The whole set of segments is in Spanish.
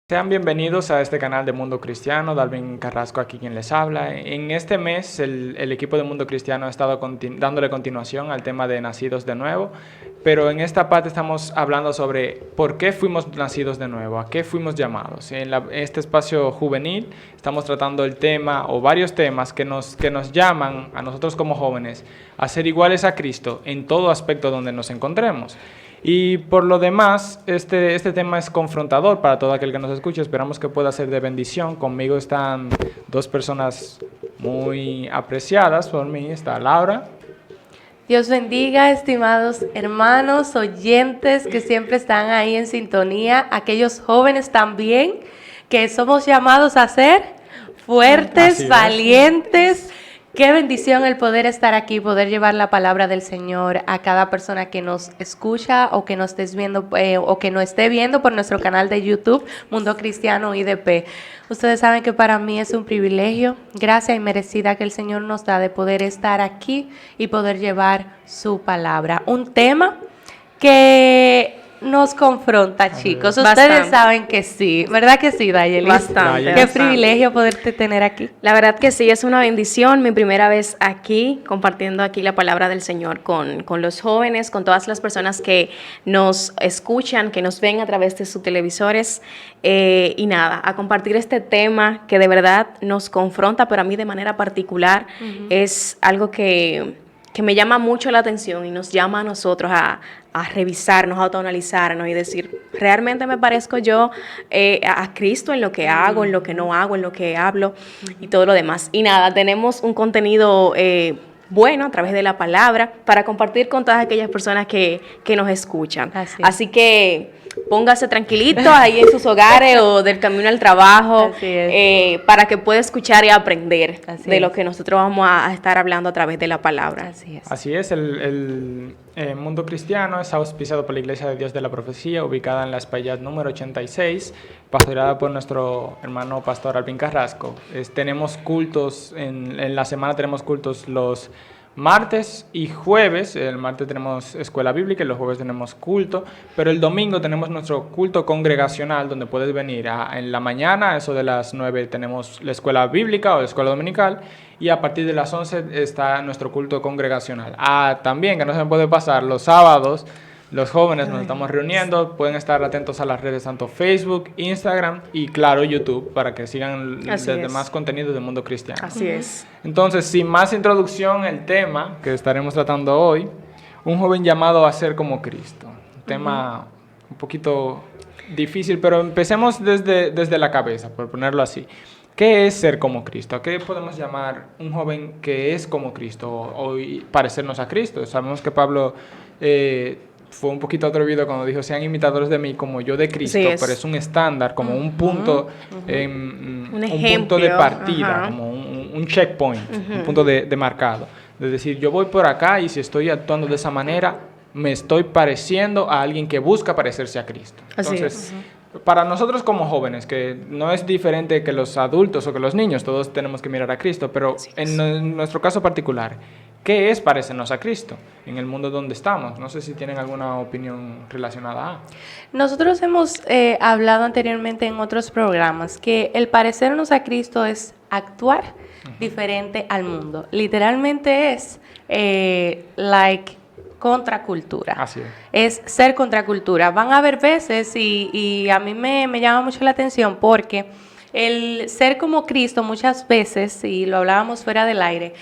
Sean bienvenidos a este canal de Mundo Cristiano, Dalvin Carrasco aquí quien les habla. En este mes el equipo de Mundo Cristiano ha estado dándole continuación al tema de nacidos de nuevo, pero en esta parte estamos hablando sobre por qué fuimos nacidos de nuevo, a qué fuimos llamados. En este espacio juvenil estamos tratando el tema o varios temas que nos llaman a nosotros como jóvenes a ser iguales a Cristo en todo aspecto donde nos encontremos. Y por lo demás, este tema es confrontador para todo aquel que nos escuche. Esperamos que pueda ser de bendición. Conmigo están dos personas muy apreciadas por mí. Está Laura. Dios bendiga, estimados hermanos, oyentes que siempre están ahí en sintonía, aquellos jóvenes también que somos llamados a ser fuertes, valientes. Qué bendición el poder estar aquí, poder llevar la palabra del Señor a cada persona que nos escucha o que nos estés viendo o que nos esté viendo por nuestro canal de YouTube, Mundo Cristiano IDP. Ustedes saben que para mí es un privilegio, gracia y merecida que el Señor nos da de poder estar aquí y poder llevar su palabra. Un tema que nos confronta, chicos. Ustedes saben que sí, ¿verdad que sí, Dayelis? Bastante. Qué privilegio poderte tener aquí. La verdad que sí, es una bendición, mi primera vez aquí, compartiendo aquí la palabra del Señor con los jóvenes, con todas las personas que nos escuchan, que nos ven a través de sus televisores, y nada, a compartir este tema que de verdad nos confronta, pero a mí de manera particular es algo que me llama mucho la atención y nos llama a nosotros a revisarnos, a autoanalizarnos y decir, ¿realmente me parezco yo a Cristo en lo que hago, en lo que no hago, en lo que hablo y todo lo demás? Y nada, tenemos un contenido bueno a través de la palabra para compartir con todas aquellas personas que nos escuchan. Así que póngase tranquilito ahí en sus hogares o del camino al trabajo para que pueda escuchar y aprender de lo que nosotros vamos a estar hablando a través de la palabra. Así es, el Mundo Cristiano es auspiciado por la Iglesia de Dios de la Profecía, ubicada en la Espaillat número 86, pastoreada por nuestro hermano pastor Alvin Carrasco. Tenemos cultos, en la semana tenemos cultos los martes y jueves. El martes tenemos escuela bíblica y los jueves tenemos culto, pero el domingo tenemos nuestro culto congregacional donde puedes venir en la mañana, eso de las 9 tenemos la escuela bíblica o la escuela dominical y a partir de las 11 está nuestro culto congregacional. También, que no se me puede pasar, los sábados los jóvenes nos estamos reuniendo, pueden estar atentos a las redes tanto Facebook, Instagram y claro YouTube para que sigan los demás contenidos del Mundo Cristiano. Así es. Entonces, sin más introducción, el tema que estaremos tratando hoy, un joven llamado a ser como Cristo. Un tema un poquito difícil, pero empecemos desde la cabeza, por ponerlo así. ¿Qué es ser como Cristo? ¿A qué podemos llamar un joven que es como Cristo o parecernos a Cristo? Sabemos que Pablo fue un poquito atrevido cuando dijo, sean imitadores de mí como yo de Cristo, pero es un estándar, como un punto, un punto de partida, como un checkpoint, un punto de marcado. Es decir, yo voy por acá y si estoy actuando de esa manera, me estoy pareciendo a alguien que busca parecerse a Cristo. Entonces, para nosotros como jóvenes, que no es diferente que los adultos o que los niños, todos tenemos que mirar a Cristo, pero en nuestro caso particular, ¿qué es parecernos a Cristo en el mundo donde estamos? No sé si tienen alguna opinión relacionada a... Nosotros hemos hablado anteriormente en otros programas que el parecernos a Cristo es actuar diferente al mundo. Literalmente es contracultura. Así es ser contracultura. Van a haber veces y a mí me llama mucho la atención porque el ser como Cristo muchas veces, y lo hablábamos fuera del aire,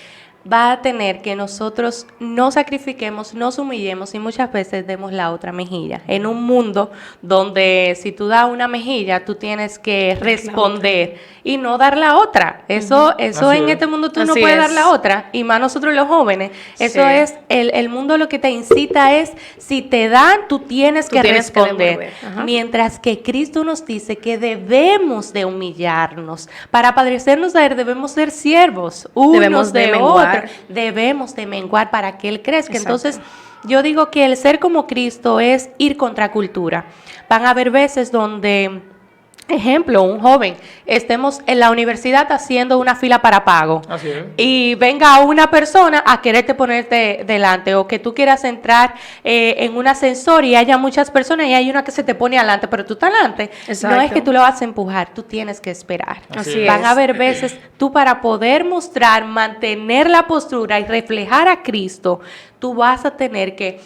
va a tener que nosotros nos sacrifiquemos, nos humillemos y muchas veces demos la otra mejilla. En un mundo donde si tú das una mejilla, tú tienes que responder y no dar la otra. Eso en este mundo tú no puedes dar la otra, y más nosotros los jóvenes. Eso es, el mundo lo que te incita es, si te dan, tú tienes que responder. Mientras que Cristo nos dice que debemos de humillarnos. Para parecernos a Él debemos ser siervos, unos de otros. Debemos de menguar para que Él crezca. Entonces, yo digo que el ser como Cristo es ir contra cultura. Van a haber veces donde Ejemplo, un joven, estemos en la universidad haciendo una fila para pago Así es. y venga una persona a quererte ponerte delante, o que tú quieras entrar en un ascensor y haya muchas personas y hay una que se te pone adelante, pero tú estás adelante. Exacto. No es que tú lo vas a empujar, tú tienes que esperar. Así es. Van a haber veces, tú para poder mostrar, mantener la postura y reflejar a Cristo, tú vas a tener que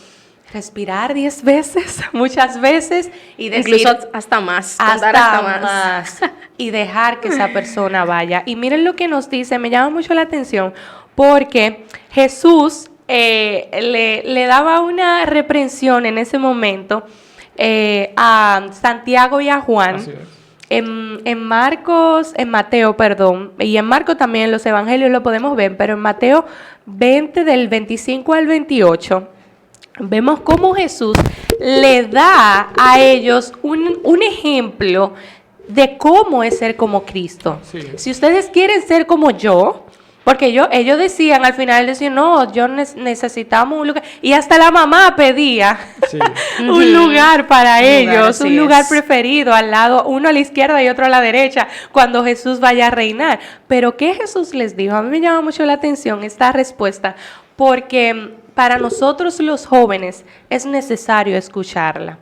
respirar 10 veces, muchas veces, y decir, Incluso hasta más. Contar hasta más, y dejar que esa persona vaya. Y miren lo que nos dice, me llama mucho la atención, porque Jesús le daba una reprensión en ese momento a Santiago y a Juan. Así es. En Mateo, perdón, y en Marcos también en los evangelios lo podemos ver, pero en Mateo 20 del 25 al 28, vemos cómo Jesús le da a ellos un ejemplo de cómo es ser como Cristo. Sí. Si ustedes quieren ser como yo, porque ellos decían, al final decían, no, yo necesitamos un lugar, y hasta la mamá pedía Sí. un lugar para Un lugar, ellos, así un lugar es. preferido, al lado, uno a la izquierda y otro a la derecha, cuando Jesús vaya a reinar. Pero ¿qué Jesús les dijo? A mí me llama mucho la atención esta respuesta, porque para nosotros los jóvenes es necesario escucharla.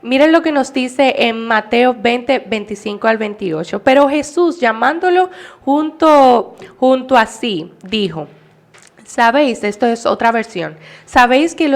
Miren lo que nos dice en Mateo 20, 25 al 28. Pero Jesús, llamándolo junto a sí, dijo: sabéis, esto es otra versión, sabéis que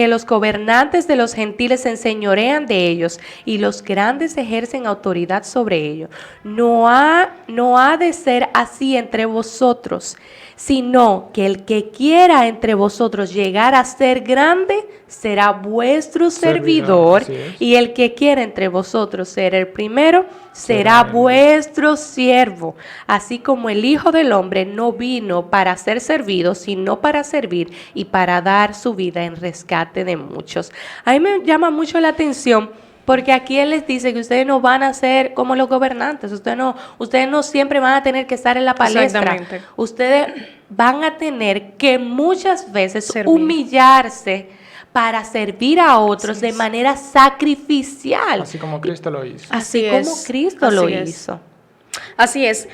los gobernantes de los gentiles se enseñorean de ellos y los grandes ejercen autoridad sobre ellos. No ha de ser así entre vosotros, sino que el que quiera entre vosotros llegar a ser grande será vuestro servidor, así es. y el que quiera entre vosotros ser el primero será Será el vuestro siervo. Así como el Hijo del Hombre no vino para ser servido, sino para servir y para dar su vida en rescate de muchos. A mí me llama mucho la atención, porque aquí Él les dice que ustedes no van a ser como los gobernantes, ustedes no siempre van a tener que estar en la palestra. Exactamente. Ustedes van a tener que muchas veces Servir. humillarse para servir a otros de manera sacrificial. Así como Cristo lo hizo. Así Así como es, Cristo así lo es. hizo. Así es.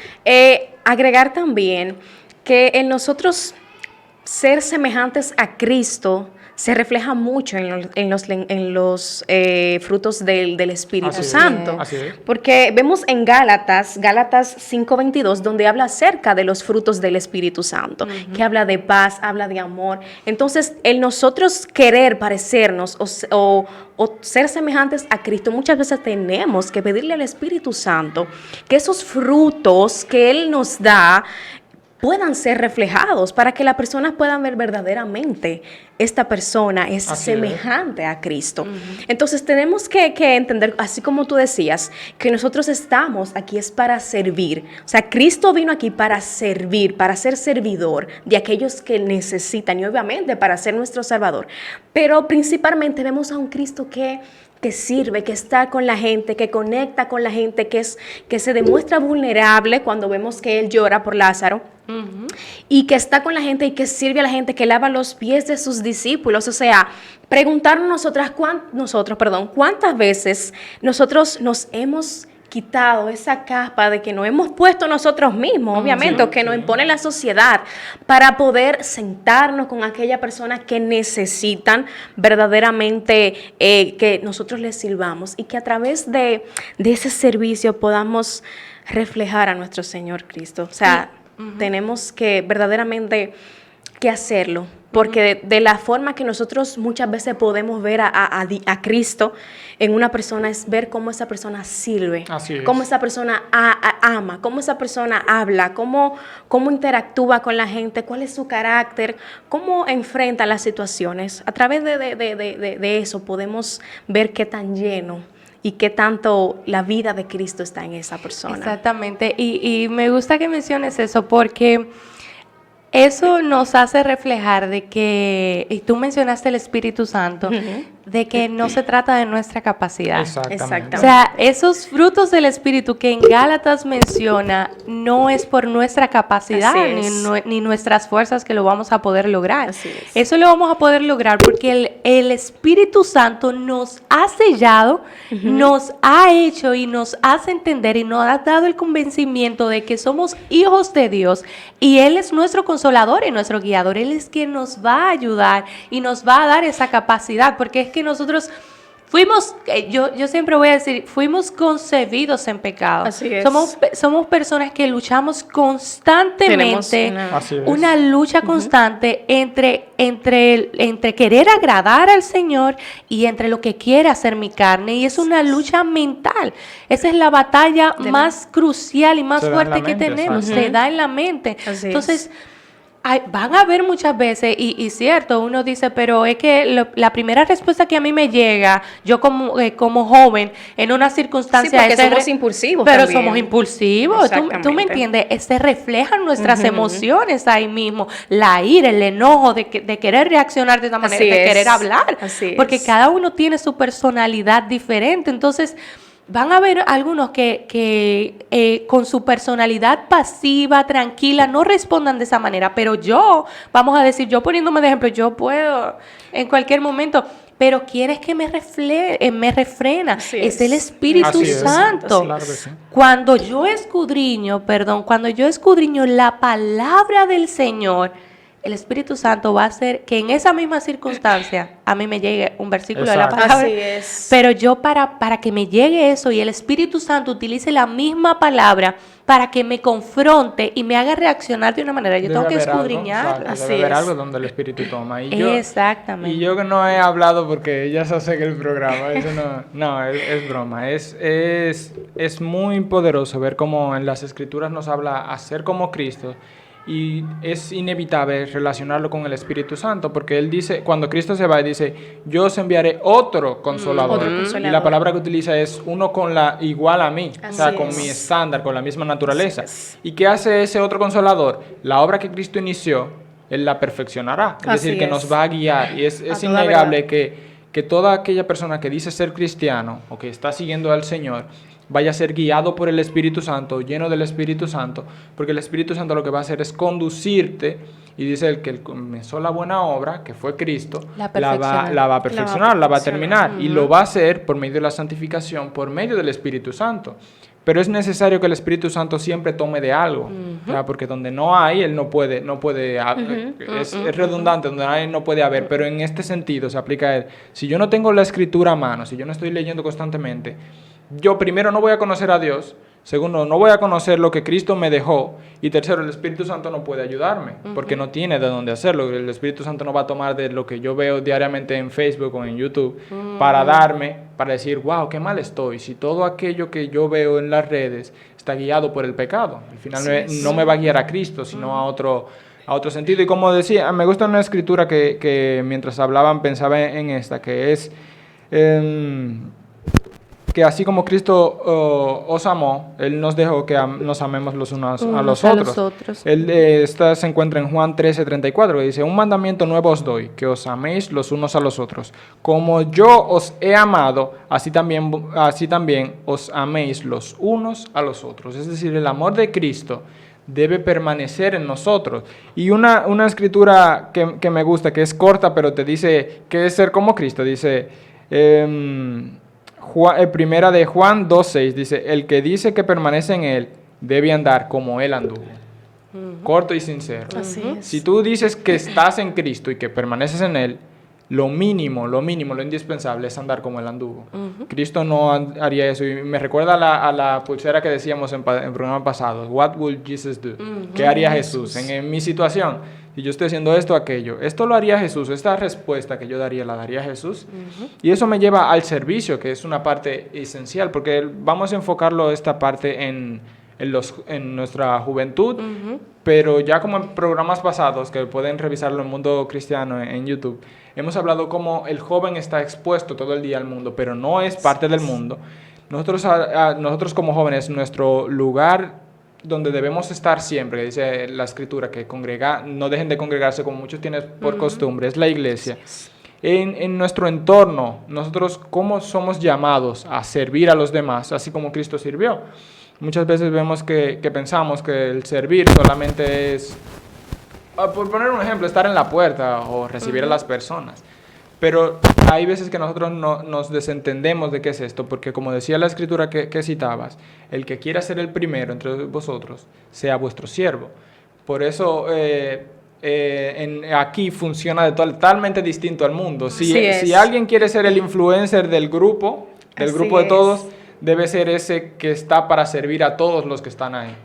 Agregar también que en nosotros ser semejantes a Cristo se refleja mucho en los frutos del Espíritu Así es, Santo. así es. Porque vemos en Gálatas 5:22, donde habla acerca de los frutos del Espíritu Santo, que habla de paz, habla de amor. Entonces, el nosotros querer parecernos o ser semejantes a Cristo, muchas veces tenemos que pedirle al Espíritu Santo que esos frutos que Él nos da puedan ser reflejados para que las personas puedan ver verdaderamente esta persona es Así es. semejante a Cristo. Entonces tenemos que entender, así como tú decías, que nosotros estamos aquí es para servir. O sea, Cristo vino aquí para servir, para ser servidor de aquellos que necesitan y obviamente para ser nuestro Salvador. Pero principalmente vemos a un Cristo que sirve, que está con la gente, que conecta con la gente, que se demuestra vulnerable cuando vemos que Él llora por Lázaro. Y que está con la gente y que sirve a la gente, que lava los pies de sus discípulos. O sea, preguntarnos cuántas veces nosotros nos hemos quitado esa capa de que nos hemos puesto nosotros mismos, obviamente, sí, o que nos impone la sociedad, para poder sentarnos con aquella persona que necesitan verdaderamente que nosotros les sirvamos y que a través de ese servicio podamos reflejar a nuestro Señor Cristo. O sea, tenemos que verdaderamente que hacerlo, porque de la forma que nosotros muchas veces podemos ver a Cristo en una persona es ver cómo esa persona sirve, Así es. cómo esa persona ama, cómo esa persona habla, cómo interactúa con la gente, cuál es su carácter, cómo enfrenta las situaciones. A través de eso podemos ver qué tan lleno y qué tanto la vida de Cristo está en esa persona. Exactamente. Y me gusta que menciones eso, porque eso nos hace reflejar de que, y tú mencionaste el Espíritu Santo, de que no se trata de nuestra capacidad. Exactamente. O sea, esos frutos del Espíritu que en Gálatas menciona no es por nuestra capacidad Así es. ni nuestras fuerzas que lo vamos a poder lograr. Así es. Eso lo vamos a poder lograr porque el Espíritu Santo nos ha sellado, nos ha hecho y nos hace entender y nos ha dado el convencimiento de que somos hijos de Dios y Él es nuestro consolador y nuestro guiador. Él es quien nos va a ayudar y nos va a dar esa capacidad, porque es que nosotros fuimos, yo siempre voy a decir, fuimos concebidos en pecado. Así es. Somos personas que luchamos constantemente, Tenemos Así es. una lucha constante entre querer agradar al Señor y entre lo que quiere hacer mi carne. Y es una lucha mental. Esa es la batalla más crucial y más Se da en la fuerte que mente, tenemos. exacto. Se da en la mente. Así Entonces, van a haber muchas veces, y cierto, uno dice, pero es que la primera respuesta que a mí me llega, yo como joven, en una circunstancia... Sí, porque ese somos impulsivos Pero también. somos impulsivos, tú me Exactamente. entiendes, se reflejan nuestras emociones ahí mismo, la ira, el enojo de querer reaccionar de esa manera, Así de es. querer hablar, Así porque es. cada uno tiene su personalidad diferente, entonces... Van a haber algunos que con su personalidad pasiva, tranquila, no respondan de esa manera, pero vamos a decir, yo poniéndome de ejemplo, yo puedo en cualquier momento, pero quieres que me refrena, Así es es. el Espíritu Así es. Santo. Claro que sí. Cuando yo escudriño la palabra del Señor, el Espíritu Santo va a hacer que en esa misma circunstancia a mí me llegue un versículo de la Exacto. palabra. Así es. Pero yo para que me llegue eso y el Espíritu Santo utilice la misma palabra para que me confronte y me haga reaccionar de una manera, yo tengo que escudriñar. Así Debe haber es. algo donde el Espíritu toma. Exactamente. Y yo que no he hablado porque ya se hace que el programa, eso no, es broma. Es muy poderoso ver cómo en las Escrituras nos habla a ser como Cristo. Y es inevitable relacionarlo con el Espíritu Santo, porque Él dice, cuando Cristo se va, dice, yo os enviaré otro consolador. Otro Y consolador. la palabra que utiliza es uno igual a mí, o sea, Así con es. mi estándar, con la misma naturaleza. Así es. ¿Y qué hace ese otro consolador? La obra que Cristo inició, Él la perfeccionará. Es Así decir, que es. nos va a guiar. Y es toda innegable verdad. que toda aquella persona que dice ser cristiano o que está siguiendo al Señor vaya a ser guiado por el Espíritu Santo, lleno del Espíritu Santo, porque el Espíritu Santo lo que va a hacer es conducirte, y dice el que comenzó la buena obra, que fue Cristo, La va a perfeccionar, la va a terminar, y Ujú. lo va a hacer por medio de la santificación, por medio del Espíritu Santo. Pero es necesario que el Espíritu Santo siempre tome de algo, o sea, porque donde no hay, Él no puede es redundante, donde hay no puede haber, pero en este sentido se aplica a Él. Si yo no tengo la Escritura a mano, si yo no estoy leyendo constantemente, yo primero no voy a conocer a Dios, segundo no voy a conocer lo que Cristo me dejó, y tercero el Espíritu Santo no puede ayudarme, porque no tiene de dónde hacerlo. El Espíritu Santo no va a tomar de lo que yo veo diariamente en Facebook o en YouTube para decir, wow, qué mal estoy, si todo aquello que yo veo en las redes está guiado por el pecado. Al final no me va a guiar a Cristo, sino a otro sentido. Y como decía, me gusta una escritura que mientras hablaban pensaba en esta, que es que así como Cristo os amó, Él nos dejó que nos amemos los unos a los otros. Esta se encuentra en Juan 13:34, que dice, un mandamiento nuevo os doy, que os améis los unos a los otros. Como yo os he amado, así también os améis los unos a los otros. Es decir, el amor de Cristo debe permanecer en nosotros. Y una escritura que me gusta, que es corta, pero te dice que es ser como Cristo, dice... Primera de Juan 2:6 dice, el que dice que permanece en él debe andar como él anduvo. Corto y sincero. Así es. Si tú dices que estás en Cristo y que permaneces en él, lo mínimo, lo indispensable es andar como él anduvo. Cristo no haría eso. Y me recuerda a la pulsera que decíamos en programa pasado. What would Jesus do? ¿Qué haría Jesús? En mi situación, si yo estoy haciendo esto o aquello, esto lo haría Jesús. Esta respuesta que yo daría, la daría Jesús. Y eso me lleva al servicio, que es una parte esencial, porque vamos a enfocarlo esta parte en nuestra juventud, pero ya como en programas pasados, que pueden revisarlo en Mundo Cristiano en YouTube, hemos hablado cómo el joven está expuesto todo el día al mundo, pero no es parte del mundo. Nosotros como jóvenes, nuestro lugar donde debemos estar siempre, que dice la Escritura, que no dejen de congregarse como muchos tienen por costumbre, es la iglesia. en nuestro entorno, nosotros cómo somos llamados a servir a los demás, así como Cristo sirvió. Muchas veces vemos que pensamos que el servir solamente es, por poner un ejemplo, estar en la puerta o recibir a las personas. Pero hay veces que nosotros nos desentendemos de qué es esto, porque como decía la escritura que citabas, el que quiera ser el primero entre vosotros, sea vuestro siervo. Por eso aquí funciona totalmente distinto al mundo. Si alguien quiere ser el influencer del grupo de todos, debe ser ese que está para servir a todos los que están ahí.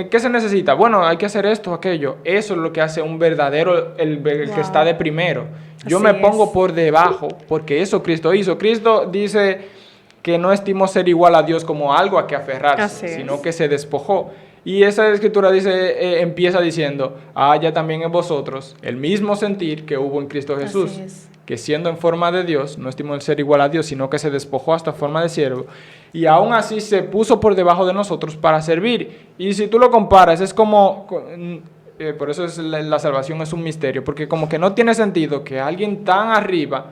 ¿Qué se necesita? Bueno, hay que hacer esto, aquello. Eso es lo que hace un verdadero, el que está de primero. Yo me pongo por debajo, porque eso Cristo hizo. Cristo dice que no estimó ser igual a Dios como algo a que aferrarse, sino que se despojó. Y esa escritura empieza diciendo, haya también en vosotros el mismo sentir que hubo en Cristo Jesús, que siendo en forma de Dios, no estimó el ser igual a Dios, sino que se despojó hasta forma de siervo, y aún así se puso por debajo de nosotros para servir. Y si tú lo comparas, es como, por eso la salvación es un misterio, porque como que no tiene sentido que alguien tan arriba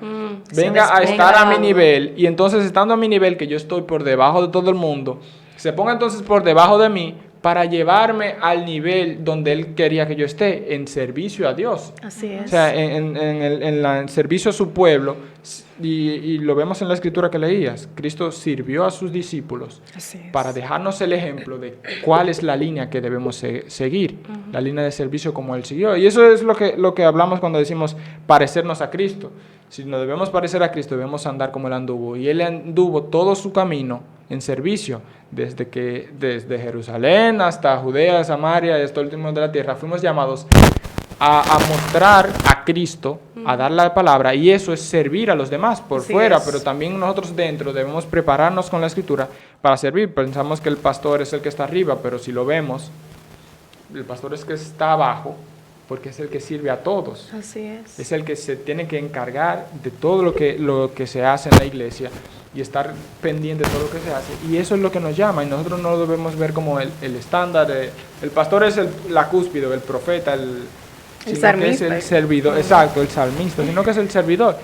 venga a estar a mi nivel, y entonces estando a mi nivel, que yo estoy por debajo de todo el mundo, se ponga entonces por debajo de mí, para llevarme al nivel donde Él quería que yo esté, en servicio a Dios. Así es. O sea, en servicio a su pueblo, y lo vemos en la escritura que leías, Cristo sirvió a sus discípulos para dejarnos el ejemplo de cuál es la línea que debemos seguir, la línea de servicio como Él siguió. Y eso es lo que hablamos cuando decimos parecernos a Cristo. Si nos debemos parecer a Cristo, debemos andar como Él anduvo. Y Él anduvo todo su camino en servicio, desde Jerusalén hasta Judea, Samaria y hasta el último de la tierra. Fuimos llamados a mostrar a Cristo, a dar la palabra, y eso es servir a los demás por fuera, pero también nosotros dentro debemos prepararnos con la escritura para servir. Pensamos que el pastor es el que está arriba, pero si lo vemos, el pastor es el que está abajo, porque es el que sirve a todos. Así es. Es el que se tiene que encargar de todo lo que se hace en la iglesia y estar pendiente de todo lo que se hace. Y eso es lo que nos llama, y nosotros no lo debemos ver como el estándar. El pastor es la cúspide, el profeta, el salmista. Es el servidor, exacto, el salmista, sino que es el servidor.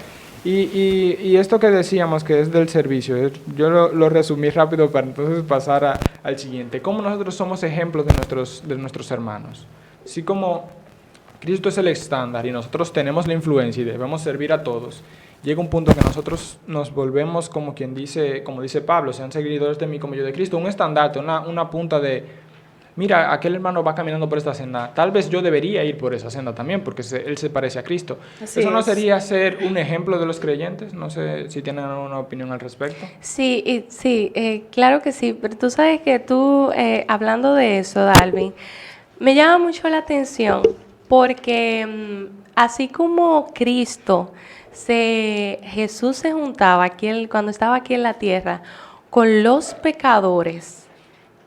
Y esto que decíamos que es del servicio, yo lo resumí rápido para entonces pasar al siguiente. ¿Cómo nosotros somos ejemplos de nuestros hermanos? Así como Cristo es el estándar y nosotros tenemos la influencia y debemos servir a todos, llega un punto que nosotros nos volvemos como dice Pablo, sean seguidores de mí como yo de Cristo, un estandarte, una punta de, mira, aquel hermano va caminando por esta senda, tal vez yo debería ir por esa senda también, porque él se parece a Cristo. ¿Eso no sería ser un ejemplo de los creyentes? No sé si tienen alguna opinión al respecto. Sí, claro que sí, pero tú sabes que tú, hablando de eso, Dalvin, me llama mucho la atención, porque así como Jesús se juntaba cuando estaba aquí en la tierra con los pecadores,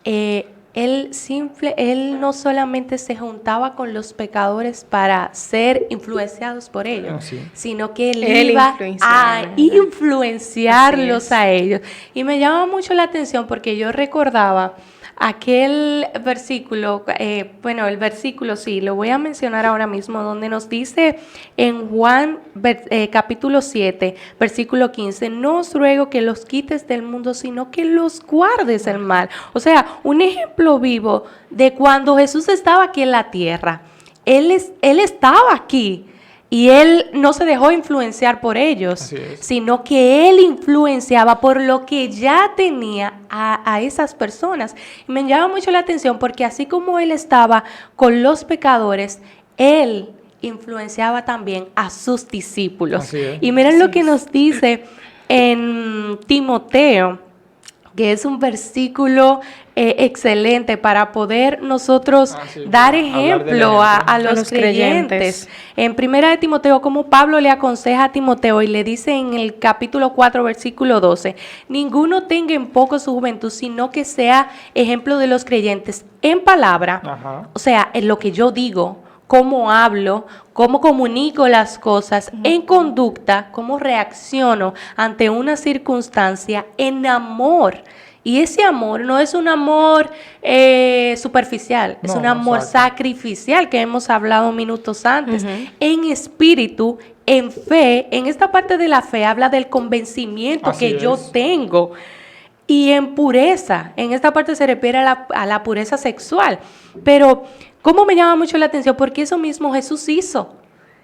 él no solamente se juntaba con los pecadores para ser influenciados por ellos, sino que él iba a influenciarlos a ellos. Y me llama mucho la atención porque yo recordaba aquel versículo, el versículo sí, lo voy a mencionar ahora mismo, donde nos dice en Juan capítulo 7, versículo 15, no os ruego que los quites del mundo, sino que los guardes del mal. O sea, un ejemplo vivo de cuando Jesús estaba aquí en la tierra. Él estaba aquí. Y él no se dejó influenciar por ellos, sino que él influenciaba por lo que ya tenía a esas personas. Y me llama mucho la atención porque así como él estaba con los pecadores, él influenciaba también a sus discípulos. Y miren lo que nos dice en Timoteo, que es un versículo excelente para poder nosotros dar ejemplo a los creyentes. En 1 de Timoteo, como Pablo le aconseja a Timoteo y le dice en el capítulo 4, versículo 12, ninguno tenga en poco su juventud, sino que sea ejemplo de los creyentes en palabra, o sea, en lo que yo digo, cómo hablo, cómo comunico las cosas, en conducta, cómo reacciono ante una circunstancia, en amor. Y ese amor no es un amor superficial, es un amor sacrificial que hemos hablado minutos antes, en espíritu, en fe, en esta parte de la fe, habla del convencimiento Así que yo es. tengo. Y en pureza, en esta parte se refiere a la pureza sexual. Pero, ¿cómo me llama mucho la atención? Porque eso mismo Jesús hizo.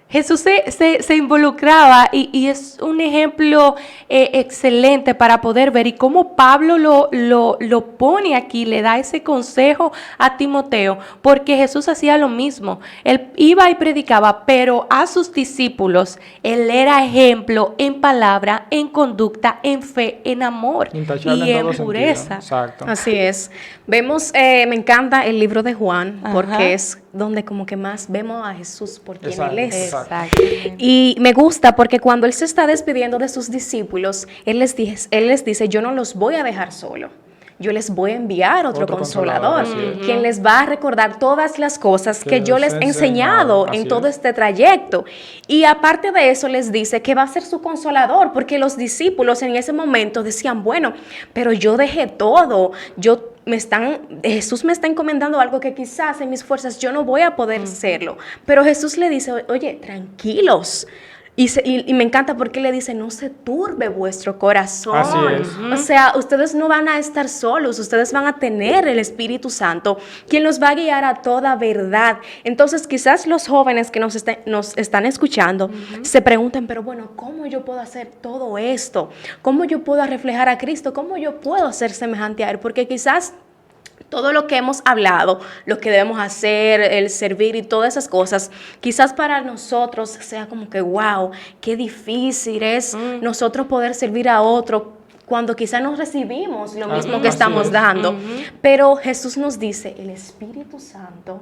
Jesús se involucraba y es un ejemplo excelente para poder ver y cómo Pablo lo pone aquí, le da ese consejo a Timoteo, porque Jesús hacía lo mismo. Él iba y predicaba, pero a sus discípulos él era ejemplo en palabra, en conducta, en fe, en amor Intachable y en en todo sentido. pureza. Exacto. Así es. Vemos, me encanta el libro de Juan, Ajá. porque es donde como que más vemos a Jesús por quien Exacto, Él es. Exactamente. Y me gusta porque cuando Él se está despidiendo de sus discípulos, Él les dice, yo no los voy a dejar solo. Yo les voy a enviar otro consolador, así es. quien les va a recordar todas las cosas Que que yo les he enseñado así en todo es. este trayecto. Y aparte de eso les dice que va a ser su consolador, porque los discípulos en ese momento decían, bueno, pero yo dejé todo, Jesús me está encomendando algo que quizás en mis fuerzas yo no voy a poder hacerlo. Pero Jesús le dice, oye, tranquilos. Y me encanta porque le dice, no se turbe vuestro corazón. Así es. O sea, ustedes no van a estar solos, ustedes van a tener el Espíritu Santo, quien los va a guiar a toda verdad. Entonces, quizás los jóvenes que nos están escuchando se pregunten, pero bueno, ¿cómo yo puedo hacer todo esto? ¿Cómo yo puedo reflejar a Cristo? ¿Cómo yo puedo ser semejante a Él? Porque quizás todo lo que hemos hablado, lo que debemos hacer, el servir y todas esas cosas, quizás para nosotros sea como que, wow, qué difícil es nosotros poder servir a otro cuando quizás no recibimos lo mismo que Así estamos es. dando. Pero Jesús nos dice, el Espíritu Santo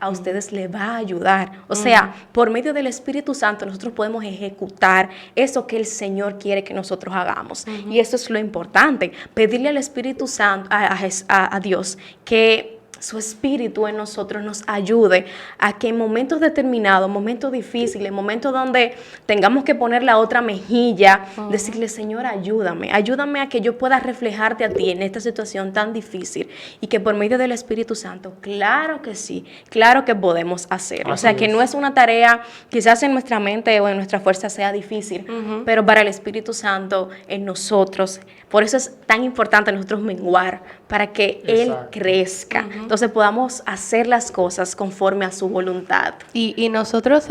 a ustedes le va a ayudar. O sea, por medio del Espíritu Santo nosotros podemos ejecutar eso que el Señor quiere que nosotros hagamos. Y eso es lo importante, pedirle al Espíritu Santo, a Dios, que su Espíritu en nosotros nos ayude a que en momentos determinados, momentos difíciles, momentos donde tengamos que poner la otra mejilla, decirle, Señor, ayúdame a que yo pueda reflejarte a ti en esta situación tan difícil y que por medio del Espíritu Santo, claro que sí, claro que podemos hacerlo. O sea, que no es una tarea, quizás en nuestra mente o en nuestra fuerza sea difícil, pero para el Espíritu Santo en nosotros, por eso es tan importante nosotros menguar, para que Él crezca. Entonces podamos hacer las cosas conforme a su voluntad. Y nosotros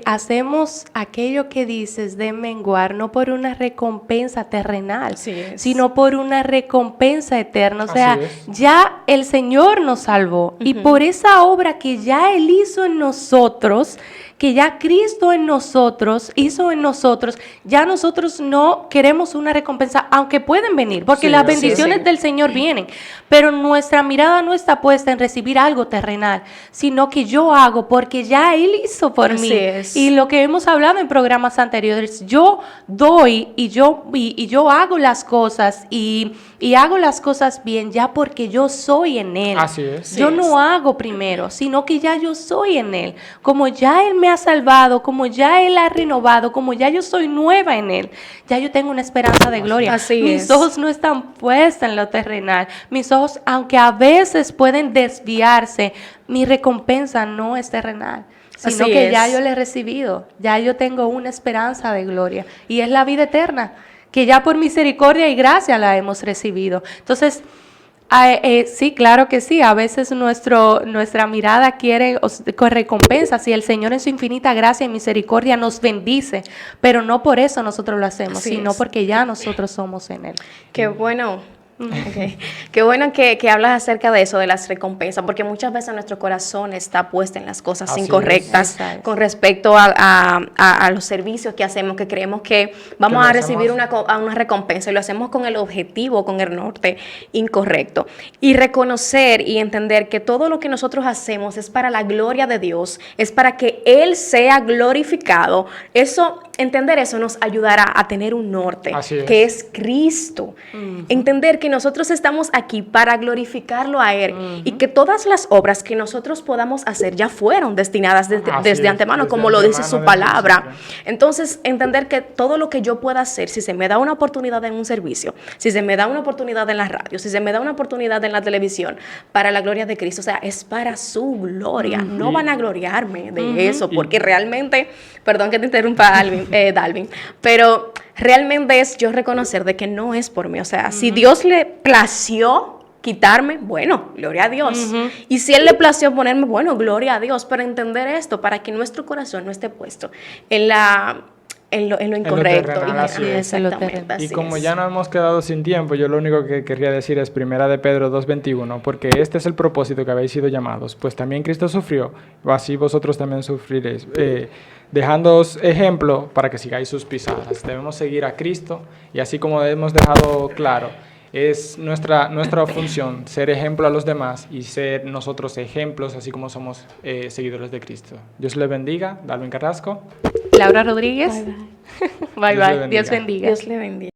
hacemos aquello que dices de menguar, no por una recompensa terrenal, Así es. sino por una recompensa eterna. O sea, Así es. ya el Señor nos salvó y por esa obra que ya Él hizo en nosotros, que ya Cristo en nosotros hizo en nosotros, ya nosotros no queremos una recompensa, aunque pueden venir, porque Sí, las así es. bendiciones del Señor vienen, pero nuestra mirada no está puesta en recibir algo terrenal, sino que yo hago porque ya Él hizo por Así mí. es. Y lo que hemos hablado en programas anteriores, yo doy y yo hago las cosas y hago las cosas bien ya porque yo soy en Él. Así es. Yo no hago primero, sino que ya yo soy en Él. Como ya Él me ha salvado, como ya Él ha renovado, como ya yo soy nueva en Él, ya yo tengo una esperanza de gloria. Así Mis es. ojos no están puestos en lo terrenal. Mis ojos, aunque a veces pueden desviarse, mi recompensa no es terrenal, sino Así que es. ya yo la he recibido. Ya yo tengo una esperanza de gloria y es la vida eterna, que ya por misericordia y gracia la hemos recibido. Entonces, sí, claro que sí. A veces nuestra mirada quiere con recompensas y el Señor en su infinita gracia y misericordia nos bendice, pero no por eso nosotros lo hacemos, Así sino es. porque ya nosotros somos en Él. Qué bueno. Okay. Qué bueno que hablas acerca de eso, de las recompensas, porque muchas veces nuestro corazón está puesto en las cosas Así incorrectas es. con respecto a los servicios que hacemos, que creemos que vamos Que lo a recibir hacemos. una recompensa y lo hacemos con el objetivo, con el norte incorrecto. Y reconocer y entender que todo lo que nosotros hacemos es para la gloria de Dios, es para que Él sea glorificado. Entender eso nos ayudará a tener un norte, Así es. que es Cristo. Entender que que nosotros estamos aquí para glorificarlo a Él y que todas las obras que nosotros podamos hacer ya fueron destinadas desde antemano, como lo dice su palabra. Entonces, entender que todo lo que yo pueda hacer, si se me da una oportunidad en un servicio, si se me da una oportunidad en la radio, si se me da una oportunidad en la televisión, para la gloria de Cristo, o sea, es para su gloria. No van a gloriarme de eso, porque realmente, perdón que te interrumpa, Dalvin, pero realmente es yo reconocer de que no es por mí. O sea, si Dios le plació quitarme, bueno, gloria a Dios. Y si Él le plació ponerme, bueno, gloria a Dios. Pero entender esto, para que nuestro corazón no esté puesto en lo incorrecto. terrenal, así es. Exactamente, Y así como es. ya no hemos quedado sin tiempo, yo lo único que querría decir es 1 de Pedro 2:21, porque este es el propósito que habéis sido llamados, pues también Cristo sufrió, así vosotros también sufriréis, dejándoos ejemplo para que sigáis sus pisadas. Debemos seguir a Cristo y así como hemos dejado claro, es nuestra función ser ejemplo a los demás y ser nosotros ejemplos, así como somos seguidores de Cristo. Dios les bendiga. Dalvin Carrasco. Laura Rodríguez. Bye, Dios le bye. Dios bendiga. bendiga. Dios le bendiga.